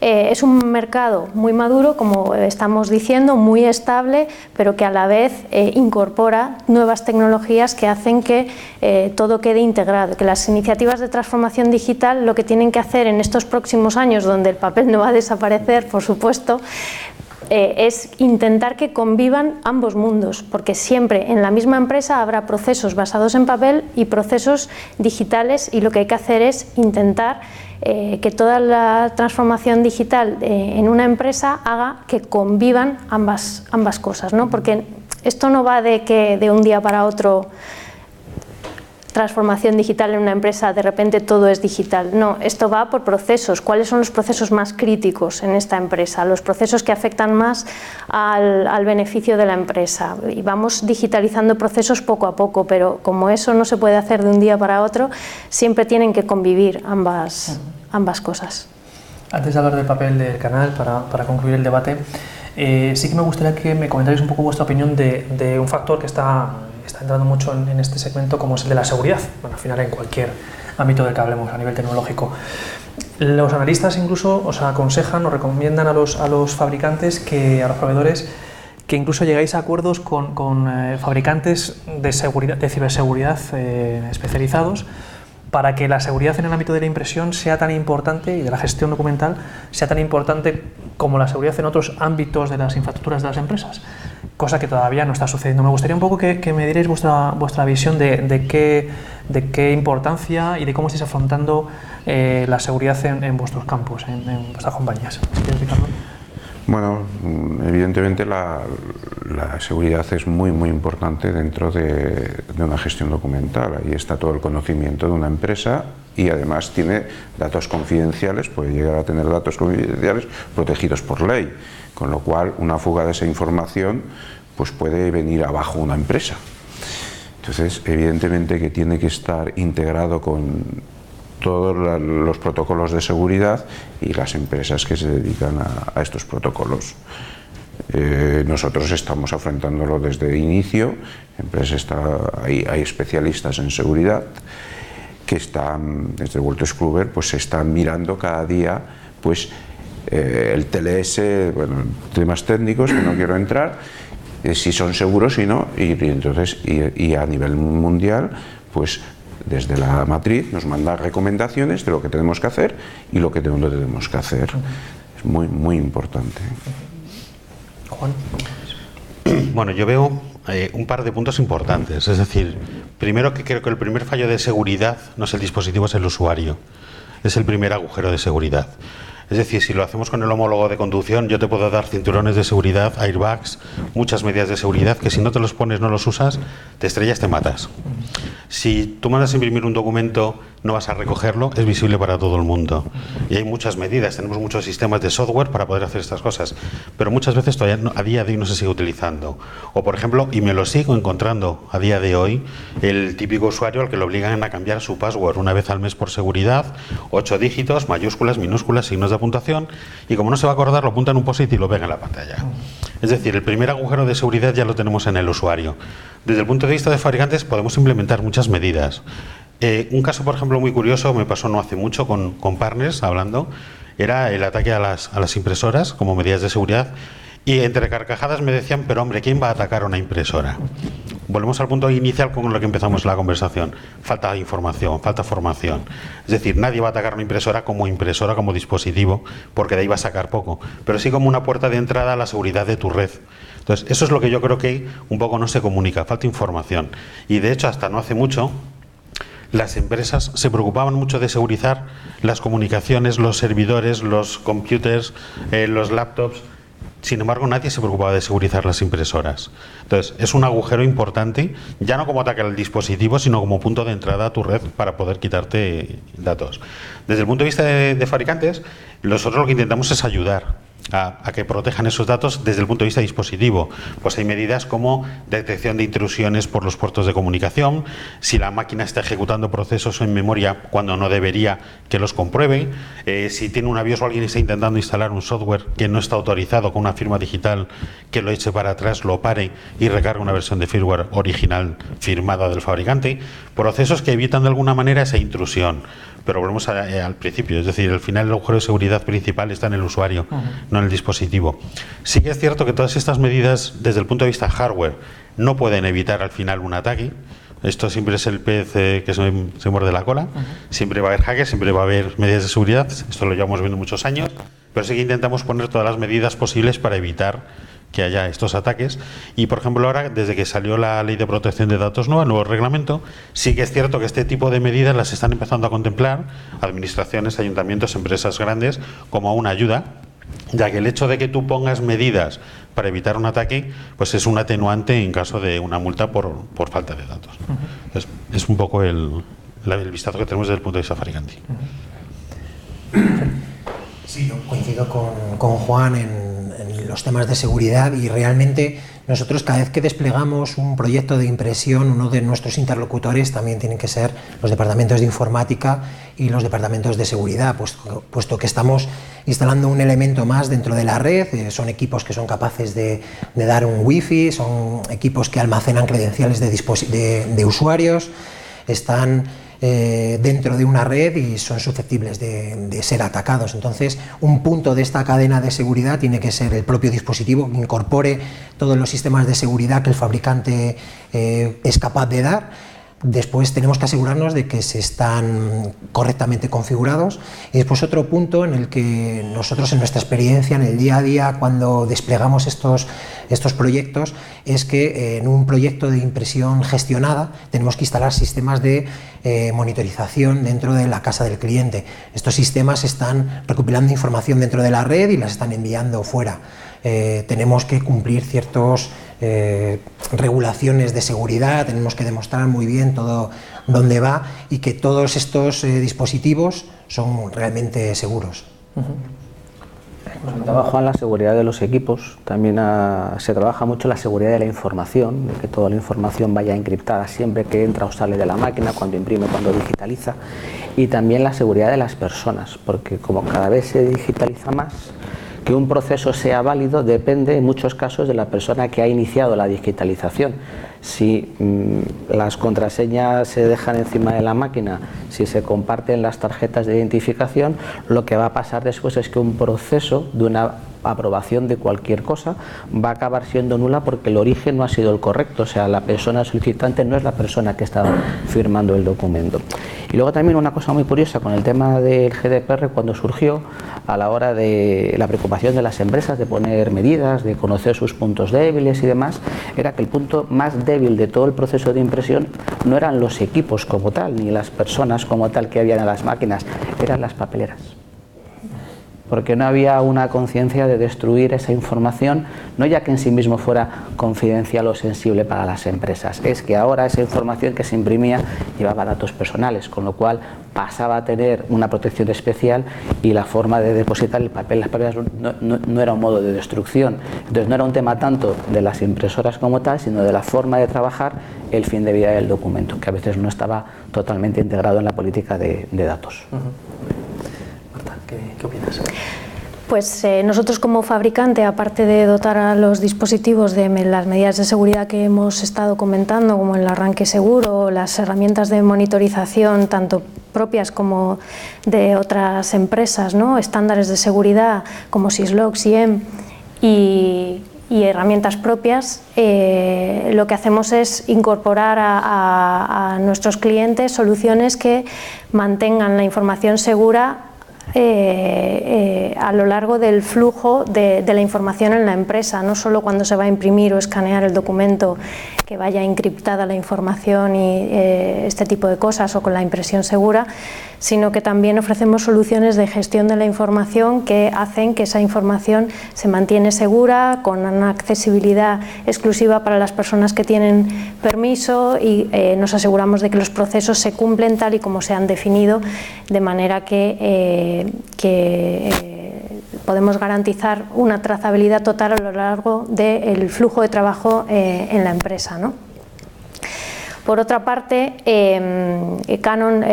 es un mercado muy maduro, como estamos diciendo, muy estable, pero que a la vez incorpora nuevas tecnologías que hacen que todo quede integrado, que las iniciativas de transformación digital lo que tienen que hacer en estos próximos años, donde el papel no va a desaparecer, por supuesto, es intentar que convivan ambos mundos, porque siempre en la misma empresa habrá procesos basados en papel y procesos digitales, y lo que hay que hacer es intentar que toda la transformación digital en una empresa haga que convivan ambas cosas, ¿no? Porque esto no va de que de un día para otro transformación digital en una empresa, de repente todo es digital. No, esto va por procesos. ¿Cuáles son los procesos más críticos en esta empresa? Los procesos que afectan más al beneficio de la empresa. Y vamos digitalizando procesos poco a poco, pero como eso no se puede hacer de un día para otro, siempre tienen que convivir ambas cosas. Antes de hablar del papel del canal, para concluir el debate, sí que me gustaría que me comentarais un poco vuestra opinión de un factor que está entrando mucho en este segmento, como es el de la seguridad, bueno, al final en cualquier ámbito del que hablemos a nivel tecnológico. Los analistas incluso os aconsejan o recomiendan a los fabricantes, a los proveedores, que incluso llegáis a acuerdos con fabricantes de ciberseguridad especializados, para que la seguridad en el ámbito de la impresión sea tan importante y de la gestión documental sea tan importante como la seguridad en otros ámbitos de las infraestructuras de las empresas, cosa que todavía no está sucediendo. Me gustaría un poco que me dierais vuestra visión de qué importancia y de cómo estáis afrontando la seguridad en vuestros campos, en vuestras compañías. ¿Si quieres, Ricardo? Bueno, evidentemente la seguridad es muy importante dentro de una gestión documental. Ahí está todo el conocimiento de una empresa y además tiene datos confidenciales, puede llegar a tener datos confidenciales protegidos por ley, con lo cual una fuga de esa información pues puede venir abajo una empresa. Entonces, evidentemente que tiene que estar integrado con todos los protocolos de seguridad y las empresas que se dedican a estos protocolos. Nosotros estamos afrontándolo desde el inicio. Hay especialistas en seguridad que están, desde Wolters Kluwer, pues se están mirando cada día pues el TLS, bueno, temas técnicos que no quiero entrar, si son seguros, si no, y a nivel mundial, pues desde la matriz nos manda recomendaciones de lo que tenemos que hacer y lo que no tenemos que hacer. Es muy importante. Juan. Bueno, yo veo un par de puntos importantes. Es decir, primero, que creo que el primer fallo de seguridad no es el dispositivo, es el usuario. Es el primer agujero de seguridad. Es decir, si lo hacemos con el homólogo de conducción, yo te puedo dar cinturones de seguridad, airbags, muchas medidas de seguridad que si no te los pones, no los usas, te estrellas, te matas. Si tú mandas a imprimir un documento, no vas a recogerlo, es visible para todo el mundo. Y hay muchas medidas, tenemos muchos sistemas de software para poder hacer estas cosas, pero muchas veces todavía a día de hoy no se sigue utilizando. O por ejemplo, y me lo sigo encontrando a día de hoy, el típico usuario al que le obligan a cambiar su password una vez al mes por seguridad, 8 dígitos, mayúsculas, minúsculas, signos de puntuación, y como no se va a acordar, lo apunta en un post-it y lo pega en la pantalla. Es decir, el primer agujero de seguridad ya lo tenemos en el usuario. Desde el punto de vista de fabricantes podemos implementar muchas medidas. Un caso, por ejemplo, muy curioso, me pasó no hace mucho con partners hablando, era el ataque a las impresoras como medidas de seguridad, y entre carcajadas me decían, pero hombre, ¿quién va a atacar a una impresora? Volvemos al punto inicial con lo que empezamos la conversación. Falta información, falta formación. Es decir, nadie va a atacar a una impresora, como dispositivo, porque de ahí va a sacar poco, pero sí como una puerta de entrada a la seguridad de tu red. Entonces, eso es lo que yo creo que un poco no se comunica, falta información. Y de hecho, hasta no hace mucho, las empresas se preocupaban mucho de segurizar las comunicaciones, los servidores, los computers, los laptops. Sin embargo, nadie se preocupaba de segurizar las impresoras. Entonces, es un agujero importante, ya no como ataque al dispositivo, sino como punto de entrada a tu red para poder quitarte datos. Desde el punto de vista de fabricantes, nosotros lo que intentamos es ayudar a que protejan esos datos desde el punto de vista dispositivo. Pues hay medidas como detección de intrusiones por los puertos de comunicación, si la máquina está ejecutando procesos en memoria cuando no debería, que los compruebe, si tiene una BIOS o alguien está intentando instalar un software que no está autorizado con una firma digital, que lo eche para atrás, lo pare y recargue una versión de firmware original firmada del fabricante, procesos que evitan de alguna manera esa intrusión. Pero volvemos al principio, es decir, al final el agujero de seguridad principal está en el usuario, no en el dispositivo. Sí que es cierto que todas estas medidas, desde el punto de vista hardware, no pueden evitar al final un ataque. Esto siempre es el pez que se muerde la cola. Siempre va a haber hackers, siempre va a haber medidas de seguridad. Esto lo llevamos viendo muchos años, pero sí que intentamos poner todas las medidas posibles para evitar que haya estos ataques. Y por ejemplo ahora, desde que salió la Ley de Protección de Datos nueva, el nuevo reglamento, sí que es cierto que este tipo de medidas las están empezando a contemplar administraciones, ayuntamientos, empresas grandes, como una ayuda, ya que el hecho de que tú pongas medidas para evitar un ataque, pues es un atenuante en caso de una multa por falta de datos. Entonces, es un poco el vistazo que tenemos desde el punto de vista fabricante. Sí, yo coincido con Juan en los temas de seguridad, y realmente nosotros cada vez que desplegamos un proyecto de impresión, uno de nuestros interlocutores también tienen que ser los departamentos de informática y los departamentos de seguridad, puesto que estamos instalando un elemento más dentro de la red. Son equipos que son capaces de dar un wifi, son equipos que almacenan credenciales de usuarios, están dentro de una red y son susceptibles de ser atacados. Entonces, un punto de esta cadena de seguridad tiene que ser el propio dispositivo, que incorpore todos los sistemas de seguridad que el fabricante es capaz de dar. Después tenemos que asegurarnos de que se están correctamente configurados, y después otro punto en el que nosotros, en nuestra experiencia en el día a día cuando desplegamos estos proyectos, es que en un proyecto de impresión gestionada tenemos que instalar sistemas de monitorización dentro de la casa del cliente. Estos sistemas están recopilando información dentro de la red y las están enviando fuera. Tenemos que cumplir ciertas regulaciones de seguridad, tenemos que demostrar muy bien todo dónde va y que todos estos dispositivos son realmente seguros. Trabajo en la seguridad de los equipos, también se trabaja mucho la seguridad de la información, de que toda la información vaya encriptada siempre que entra o sale de la máquina, cuando imprime, cuando digitaliza, y también la seguridad de las personas, porque como cada vez se digitaliza más, que un proceso sea válido depende en muchos casos de la persona que ha iniciado la digitalización. Si las contraseñas se dejan encima de la máquina, si se comparten las tarjetas de identificación, lo que va a pasar después es que un proceso de una aprobación de cualquier cosa va a acabar siendo nula porque el origen no ha sido el correcto, o sea, la persona solicitante no es la persona que está firmando el documento. Y luego también una cosa muy curiosa con el tema del GDPR, cuando surgió, a la hora de la preocupación de las empresas de poner medidas, de conocer sus puntos débiles y demás, era que el punto más débil de todo el proceso de impresión no eran los equipos como tal, ni las personas como tal que habían en las máquinas, eran las papeleras. porque no había una conciencia de destruir esa información, no ya que en sí mismo fuera confidencial o sensible para las empresas, es que ahora esa información que se imprimía llevaba datos personales, con lo cual pasaba a tener una protección especial y la forma de depositar el papel en las papeles no era un modo de destrucción. Entonces no era un tema tanto de las impresoras como tal, sino de la forma de trabajar el fin de vida del documento, que a veces no estaba totalmente integrado en la política de datos. Marta, ¿qué opinas? Pues nosotros como fabricante, aparte de dotar a los dispositivos de las medidas de seguridad que hemos estado comentando, como el arranque seguro, las herramientas de monitorización, tanto propias como de otras empresas, ¿no? Estándares de seguridad como Syslog, SIEM y herramientas propias, lo que hacemos es incorporar a nuestros clientes soluciones que mantengan la información segura a lo largo del flujo de la información en la empresa, no solo cuando se va a imprimir o escanear el documento, que vaya encriptada la información y este tipo de cosas, o con la impresión segura, sino que también ofrecemos soluciones de gestión de la información que hacen que esa información se mantiene segura, con una accesibilidad exclusiva para las personas que tienen permiso, y nos aseguramos de que los procesos se cumplen tal y como se han definido, de manera que podemos garantizar una trazabilidad total a lo largo del flujo de trabajo en la empresa, ¿no? Por otra parte, Canon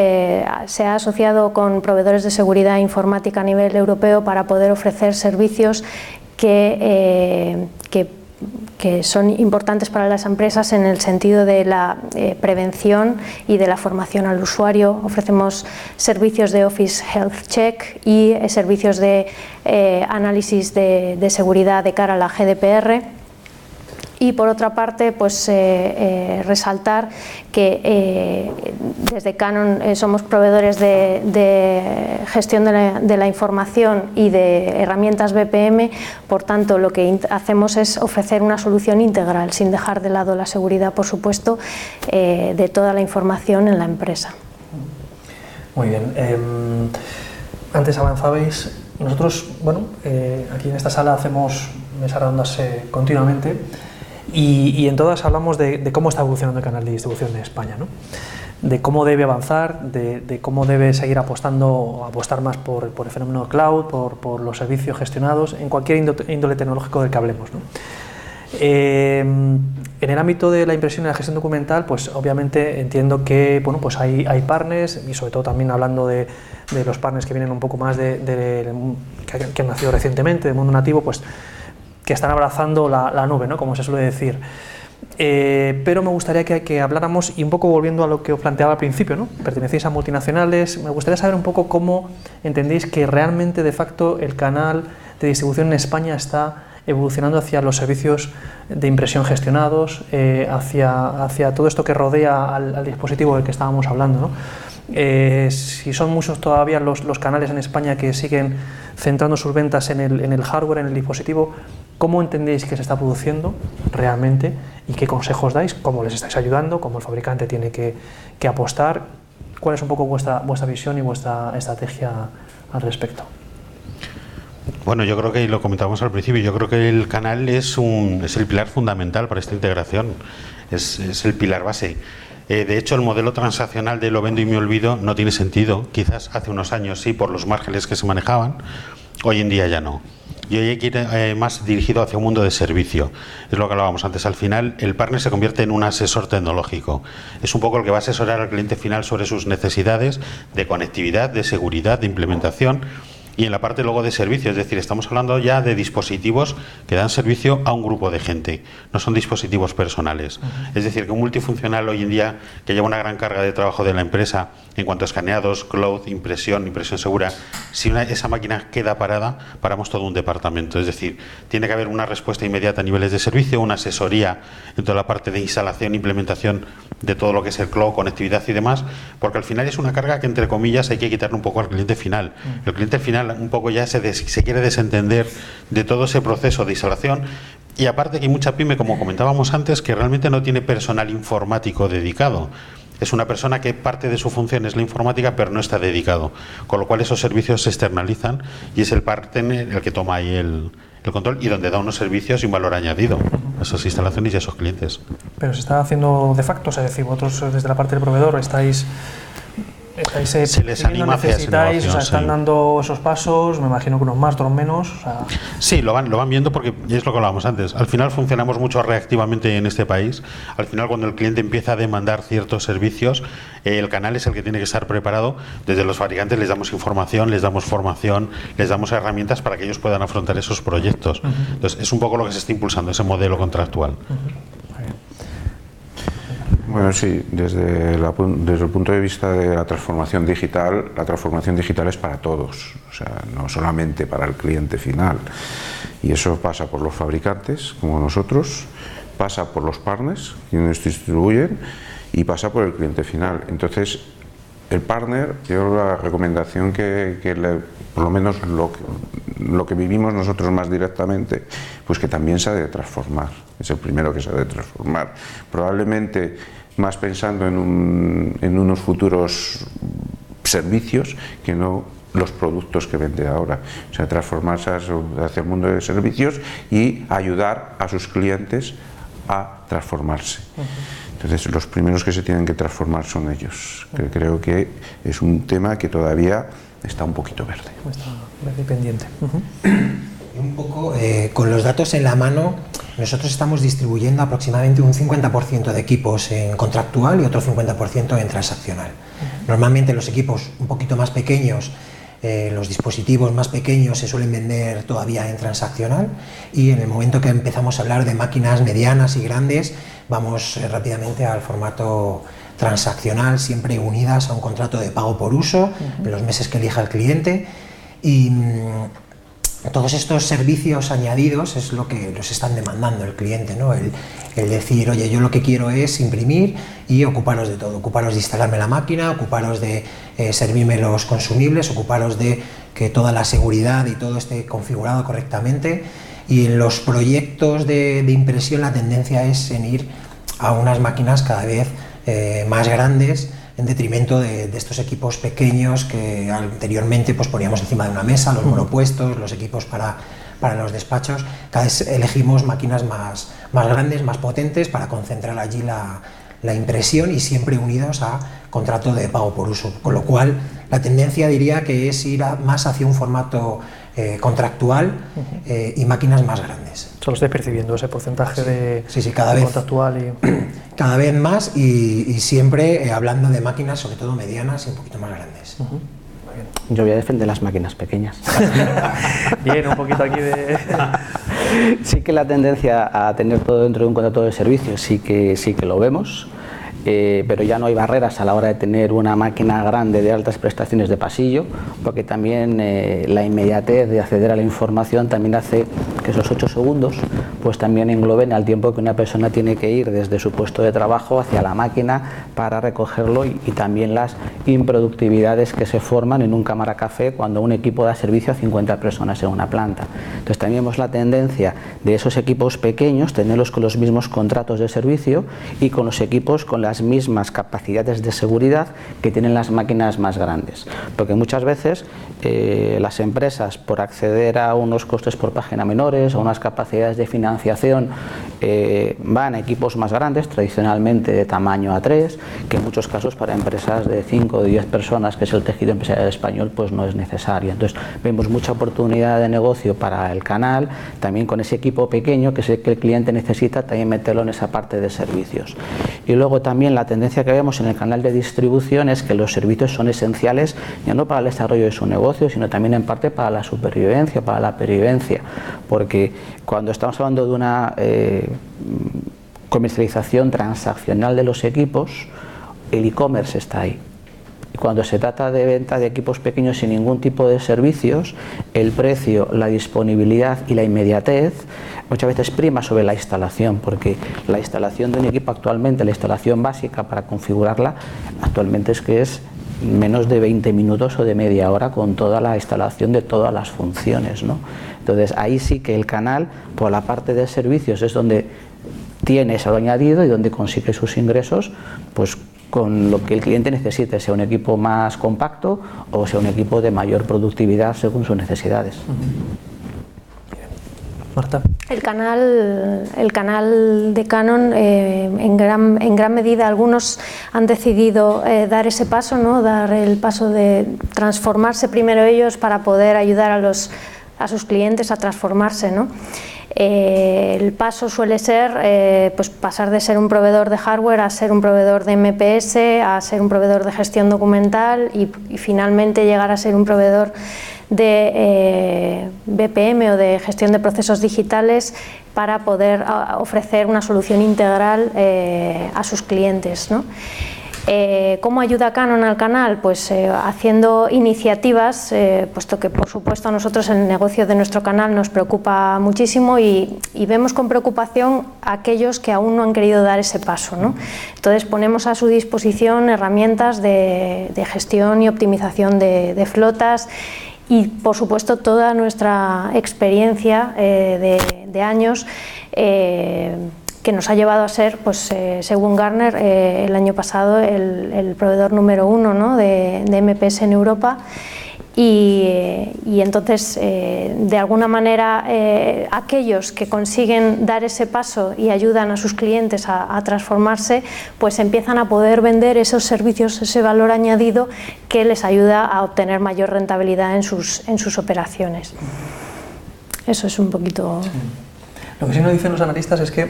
se ha asociado con proveedores de seguridad informática a nivel europeo para poder ofrecer servicios que son importantes para las empresas en el sentido de la prevención y de la formación al usuario. Ofrecemos servicios de Office Health Check y servicios de análisis de seguridad de cara a la GDPR. Y por otra parte, pues resaltar que desde Canon somos proveedores de gestión de la información y de herramientas BPM, por tanto lo que hacemos es ofrecer una solución integral, sin dejar de lado la seguridad, por supuesto, de toda la información en la empresa. Muy bien. Antes avanzabais, nosotros, bueno, aquí en esta sala hacemos mesas redondas continuamente. Y en todas hablamos de cómo está evolucionando el canal de distribución en España, ¿no? De cómo debe avanzar, de cómo debe seguir apostar más por el fenómeno cloud, por los servicios gestionados, en cualquier índole tecnológico del que hablemos, ¿no? En el ámbito de la impresión y la gestión documental, pues obviamente entiendo que bueno, pues hay partners, y sobre todo también hablando de los partners que vienen un poco más que han nacido recientemente, del mundo nativo, pues que están abrazando la nube, ¿no? Como se suele decir. Pero me gustaría que habláramos, y un poco volviendo a lo que os planteaba al principio, ¿no? Pertenecéis a multinacionales, me gustaría saber un poco cómo entendéis que realmente, de facto, el canal de distribución en España está evolucionando hacia los servicios de impresión gestionados, hacia todo esto que rodea al dispositivo del que estábamos hablando, ¿no? Si son muchos todavía los canales en España que siguen centrando sus ventas en el hardware, en el dispositivo, ¿cómo entendéis que se está produciendo realmente y qué consejos dais? ¿Cómo les estáis ayudando? ¿Cómo el fabricante tiene que apostar? ¿Cuál es un poco vuestra visión y vuestra estrategia al respecto? Bueno, yo creo que lo comentamos al principio, yo creo que el canal es el pilar fundamental para esta integración, es el pilar base. De hecho, el modelo transaccional de lo vendo y me olvido no tiene sentido. Quizás hace unos años sí, por los márgenes que se manejaban, hoy en día ya no. Y hoy hay que ir más dirigido hacia un mundo de servicio. Es lo que hablábamos antes. Al final, el partner se convierte en un asesor tecnológico. Es un poco el que va a asesorar al cliente final sobre sus necesidades de conectividad, de seguridad, de implementación. Y en la parte luego de servicio, es decir, estamos hablando ya de dispositivos que dan servicio a un grupo de gente, no son dispositivos personales. Es decir, que un multifuncional hoy en día que lleva una gran carga de trabajo de la empresa en cuanto a escaneados, cloud, impresión segura, si esa máquina queda parada, paramos todo un departamento. Es decir, tiene que haber una respuesta inmediata a niveles de servicio, una asesoría en toda la parte de instalación e implementación de todo lo que es el cloud, conectividad y demás, porque al final es una carga que, entre comillas, hay que quitarle un poco al cliente final. El cliente final un poco ya se quiere desentender de todo ese proceso de instalación, y aparte que hay mucha pyme, como comentábamos antes, que realmente no tiene personal informático dedicado. es una persona que parte de su función es la informática, pero no está dedicado, con lo cual esos servicios se externalizan y es el partner el que toma ahí el control y donde da unos servicios y un valor añadido a esas instalaciones y a esos clientes. Pero se está haciendo de facto, es decir, vosotros desde la parte del proveedor estáis se les anima hacia ese negocio, o sea, están dando esos pasos, me imagino que unos más, otros menos. O sea... Sí, lo van viendo porque es lo que hablábamos antes. Al final funcionamos mucho reactivamente en este país. Al final, cuando el cliente empieza a demandar ciertos servicios, el canal es el que tiene que estar preparado. Desde los fabricantes les damos información, les damos formación, les damos herramientas para que ellos puedan afrontar esos proyectos. Entonces, es un poco lo que se está impulsando, ese modelo contractual. Bueno, sí, desde el punto de vista de la transformación digital es para todos, o sea, no solamente para el cliente final. Y eso pasa por los fabricantes, como nosotros, pasa por los partners, quienes distribuyen, y pasa por el cliente final. Entonces, el partner, yo la recomendación por lo menos lo que vivimos nosotros más directamente, pues que también se ha de transformar, es el primero que se ha de transformar. Probablemente más pensando en unos futuros servicios que no los productos que vende ahora. O sea, transformarse hacia el mundo de servicios y ayudar a sus clientes a transformarse. Entonces, los primeros que se tienen que transformar son ellos. Que creo que es un tema que todavía está un poquito verde. Está verde y pendiente. Un poco, con los datos en la mano, nosotros estamos distribuyendo aproximadamente un 50% de equipos en contractual y otro 50% en transaccional. Normalmente los equipos un poquito más pequeños, los dispositivos más pequeños se suelen vender todavía en transaccional, y en el momento que empezamos a hablar de máquinas medianas y grandes, vamos rápidamente al formato transaccional, siempre unidas a un contrato de pago por uso en los meses que elija el cliente. Y todos estos servicios añadidos es lo que los están demandando el cliente, ¿no? El decir, oye, yo lo que quiero es imprimir y ocuparos de todo, ocuparos de instalarme la máquina, ocuparos de servirme los consumibles, ocuparos de que toda la seguridad y todo esté configurado correctamente. Y en los proyectos de impresión la tendencia es en ir a unas máquinas cada vez más grandes, en detrimento de estos equipos pequeños que anteriormente pues poníamos encima de una mesa, los monopuestos, los equipos para los despachos. Cada vez elegimos máquinas más grandes, más potentes, para concentrar allí la impresión, y siempre unidos a contrato de pago por uso, con lo cual la tendencia diría que es ir más hacia un formato contractual y máquinas más grandes. Solo estáis percibiendo ese porcentaje de cada vez contractual cada vez más, y siempre hablando de máquinas sobre todo medianas y un poquito más grandes. Yo voy a defender las máquinas pequeñas. Bien, un poquito aquí de... Sí que la tendencia a tener todo dentro de un contrato de servicios sí que lo vemos. Pero ya no hay barreras a la hora de tener una máquina grande de altas prestaciones de pasillo, porque también la inmediatez de acceder a la información también hace que esos 8 segundos pues también engloben al tiempo que una persona tiene que ir desde su puesto de trabajo hacia la máquina para recogerlo, y también las improductividades que se forman en un cámara café cuando un equipo da servicio a 50 personas en una planta. Entonces también vemos la tendencia de esos equipos pequeños tenerlos con los mismos contratos de servicio y con los equipos con las mismas capacidades de seguridad que tienen las máquinas más grandes, porque muchas veces las empresas, por acceder a unos costes por página menores, a unas capacidades de financiación, van a equipos más grandes, tradicionalmente de tamaño A3, que en muchos casos para empresas de 5 o 10 personas, que es el tejido empresarial español, pues no es necesario. Entonces vemos mucha oportunidad de negocio para el canal, también con ese equipo pequeño que sé que el cliente necesita, también meterlo en esa parte de servicios. Y luego también la tendencia que vemos en el canal de distribución es que los servicios son esenciales ya no para el desarrollo de su negocio, sino también en parte para la supervivencia, para la pervivencia, porque cuando estamos hablando de una comercialización transaccional de los equipos, el e-commerce está ahí. Y cuando se trata de venta de equipos pequeños sin ningún tipo de servicios, el precio, la disponibilidad y la inmediatez muchas veces prima sobre la instalación, porque la instalación de un equipo actualmente, la instalación básica para configurarla, actualmente es menos de 20 minutos o de media hora con toda la instalación de todas las funciones, ¿no? Entonces ahí sí que el canal, por la parte de servicios, es donde tiene ese añadido y donde consigue sus ingresos, pues con lo que el cliente necesite, sea un equipo más compacto o sea un equipo de mayor productividad según sus necesidades. Marta. El canal de Canon, en gran medida algunos han decidido dar ese paso, ¿no? Dar el paso de transformarse primero ellos para poder ayudar a sus clientes a transformarse, ¿no? El paso suele ser pues pasar de ser un proveedor de hardware a ser un proveedor de MPS, a ser un proveedor de gestión documental y finalmente llegar a ser un proveedor de BPM o de gestión de procesos digitales para poder ofrecer una solución integral a sus clientes, ¿no? ¿Cómo ayuda Canon al canal? Pues haciendo iniciativas, puesto que por supuesto a nosotros el negocio de nuestro canal nos preocupa muchísimo y vemos con preocupación a aquellos que aún no han querido dar ese paso, ¿no? Entonces ponemos a su disposición herramientas de gestión y optimización de flotas y por supuesto toda nuestra experiencia de años que nos ha llevado a ser, pues, según Gartner, el año pasado el proveedor número 1, ¿no? de MPS en Europa. Y entonces, de alguna manera, aquellos que consiguen dar ese paso y ayudan a sus clientes a transformarse, pues empiezan a poder vender esos servicios, ese valor añadido que les ayuda a obtener mayor rentabilidad en sus operaciones. Eso es un poquito... Sí. Lo que sí nos dicen los analistas es que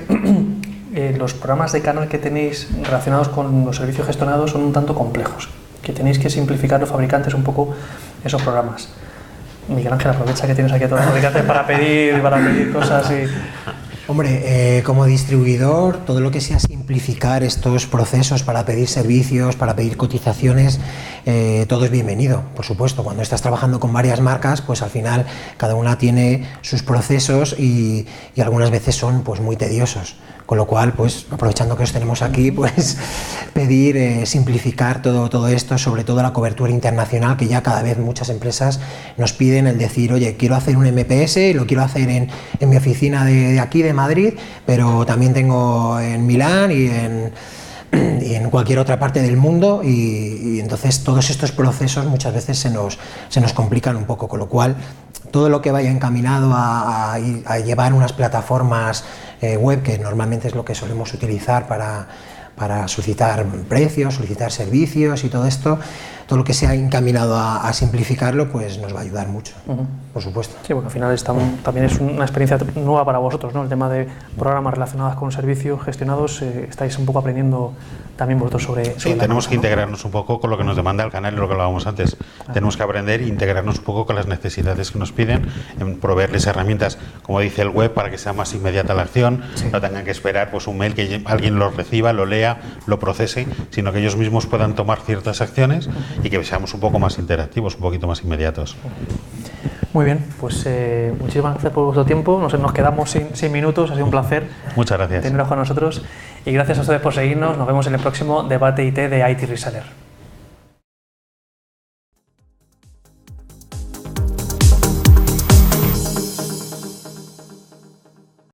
los programas de Canon que tenéis relacionados con los servicios gestionados son un tanto complejos, que tenéis que simplificar los fabricantes un poco esos programas. Miguel Ángel, aprovecha que tienes aquí a todos los fabricantes para pedir cosas y... Hombre, como distribuidor, todo lo que sea simplificar estos procesos para pedir servicios, para pedir cotizaciones, todo es bienvenido, por supuesto. Cuando estás trabajando con varias marcas, pues al final cada una tiene sus procesos y algunas veces son pues muy tediosos. Con lo cual, pues aprovechando que os tenemos aquí, pues pedir simplificar todo esto, sobre todo la cobertura internacional, que ya cada vez muchas empresas nos piden el decir, oye, quiero hacer un MPS, lo quiero hacer en mi oficina de aquí, de Madrid, pero también tengo en Milán y en cualquier otra parte del mundo y entonces todos estos procesos muchas veces se nos complican un poco, con lo cual todo lo que vaya encaminado a llevar unas plataformas web, que normalmente es lo que solemos utilizar para solicitar precios, solicitar servicios y todo esto, todo lo que sea encaminado a simplificarlo, pues nos va a ayudar mucho, por supuesto. Sí, porque al final también es una experiencia nueva para vosotros, ¿no? El tema de programas relacionados con servicios gestionados, estáis un poco aprendiendo también vosotros sobre sí, tenemos que integrarnos un poco con lo que nos demanda el canal y lo que hablábamos antes. Tenemos que aprender e integrarnos un poco con las necesidades que nos piden, en proveerles herramientas, como dice el web, para que sea más inmediata la acción, no tengan que esperar pues un mail que alguien lo reciba, lo lea, lo procese, sino que ellos mismos puedan tomar ciertas acciones y que seamos un poco más interactivos, un poquito más inmediatos. Muy bien, pues muchísimas gracias por vuestro tiempo. Nos quedamos sin minutos, ha sido un placer. Muchas gracias. Teneros con nosotros y gracias a ustedes por seguirnos. Nos vemos en el próximo debate IT de IT Reseller.